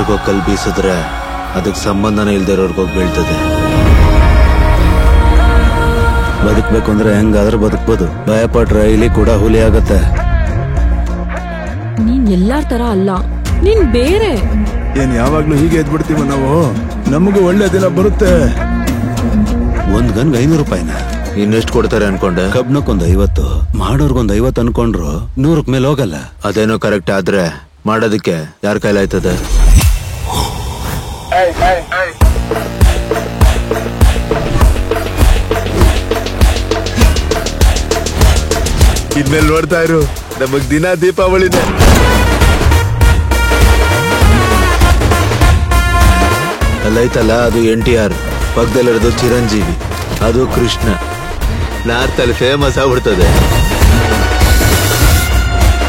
ಯಾರಿಗೋ ಕಲ್ ಬೀಸಿದ್ರೆ ಅದಕ್ಕೆ ಸಂಬಂಧನೇ ಇಲ್ದಿರೋರ್ಗೋಗಿ ಬೀಳ್ತದೆ. ಬದುಕ್ಬೇಕು ಅಂದ್ರೆ ಹೆಂಗಾದ್ರೂ ಬದುಕ್ಬೋದು. ಭಯಪಟ್ರೆ ಇಲ್ಲಿ ಕೂಡ ಹುಲಿ ಆಗತ್ತೆ. ನೀನ್ ಎಲ್ಲಾರ್ ತರ ಅಲ್ಲ, ನೀನ್ ಬೇರೆ. ಏನ್ ಯಾವಾಗ್ಲೂ ಹೀಗೆ ಎದ್ಬಿಡ್ತೀವ ನಾವು? ನಮಗೂ ಒಳ್ಳೆ ದಿನ ಬರುತ್ತೆ. ಒಂದ್ ಗನ್ಗೆ 500 ರೂಪಾಯಿನ ಇನ್ನೆಷ್ಟು ಕೊಡ್ತಾರೆ ಅನ್ಕೊಂಡೆ? ಕಬ್ನಕ್ಕೊಂದ್ 50, ಮಾಡೋರ್ಗೊಂದ್ 50 ಅನ್ಕೊಂಡ್ರು 100ಕ್ ಮೇಲೆ ಹೋಗಲ್ಲ. ಅದೇನೋ ಕರೆಕ್ಟ್ ಆದ್ರೆ ಮಾಡೋದಕ್ಕೆ ಯಾರ ಕೈಲಾಯ್ತದೆ? ಇನ್ಮೇಲೆ ನೋಡ್ತಾ ಇರು, ನಮಗ್ ದಿನ ದೀಪಾವಳಿನೇ. ಅಲ್ಲೈತಲ್ಲ ಅದು NTR, ಪಕ್ಕದಲ್ಲಿರೋದು ಚಿರಂಜೀವಿ, ಅದು ಕೃಷ್ಣ. ನಾರ್ತ್ ಅಲ್ಲಿ ಫೇಮಸ್ ಆಗ್ಬಿಡ್ತದೆ.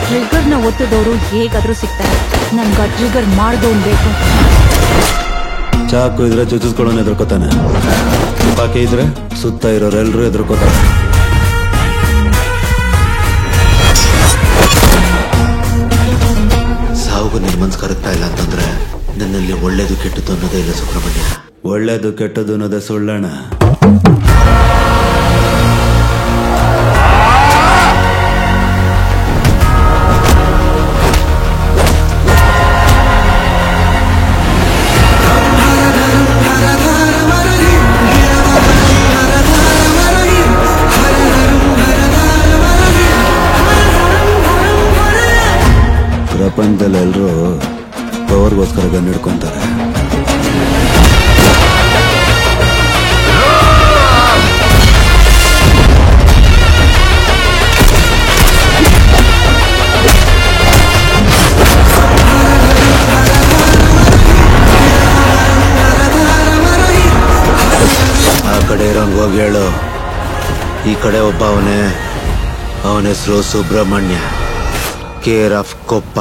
ಟ್ರಿಗರ್ ನ ಒತ್ತದವರು ಹೇಗಾದ್ರೂ ಸಿಗ್ತಾರೆ. ನನ್ಗ ಟ್ರಿಗರ್ ಮಾಡ್ದೋನ್ ಬೇಕು. ಚಾಕು ಇದ್ರೆ ಚುಚ್ಚಿಸ್ಕೊಳ್ಳೋನ್ ಎದುರ್ಕೋತಾನೆ. ತುಪಾಕಿ ಇದ್ರೆ ಸುತ್ತ ಇರೋರೆಲ್ರೂ ಎದುರ್ಕೋತಾರೆ. ಸಾವುಗೂ ನಿನ್ ಮನ್ಸ್ ಕರಗ್ತಾ ಇಲ್ಲ ಅಂತಂದ್ರೆ ನನ್ನಲ್ಲಿ ಒಳ್ಳೇದು ಕೆಟ್ಟದ್ದು ಅನ್ನೋದೇ ಇಲ್ಲ ಸುಬ್ರಹ್ಮಣ್ಯ. ಒಳ್ಳೇದು ಕೆಟ್ಟದ್ದು ಅನ್ನೋದೇ ಸುಳ್ಳಣ. ಪ್ರಪಂಚದಲ್ಲಿ ಎಲ್ಲರೂ ಪವರ್ಗೋಸ್ಕರ ಗನ್ ಹಿಡ್ಕೊಂತಾರೆ. ಆ ಕಡೆ ಇರೋಂಗ್ ಹೋಗಿ ಹೇಳು, ಈ ಕಡೆ ಒಬ್ಬ ಅವನ ಹೆಸರು ಸುಬ್ರಹ್ಮಣ್ಯ, ಕೇರ್ ಆಫ್ ಕೊಪ್ಪ.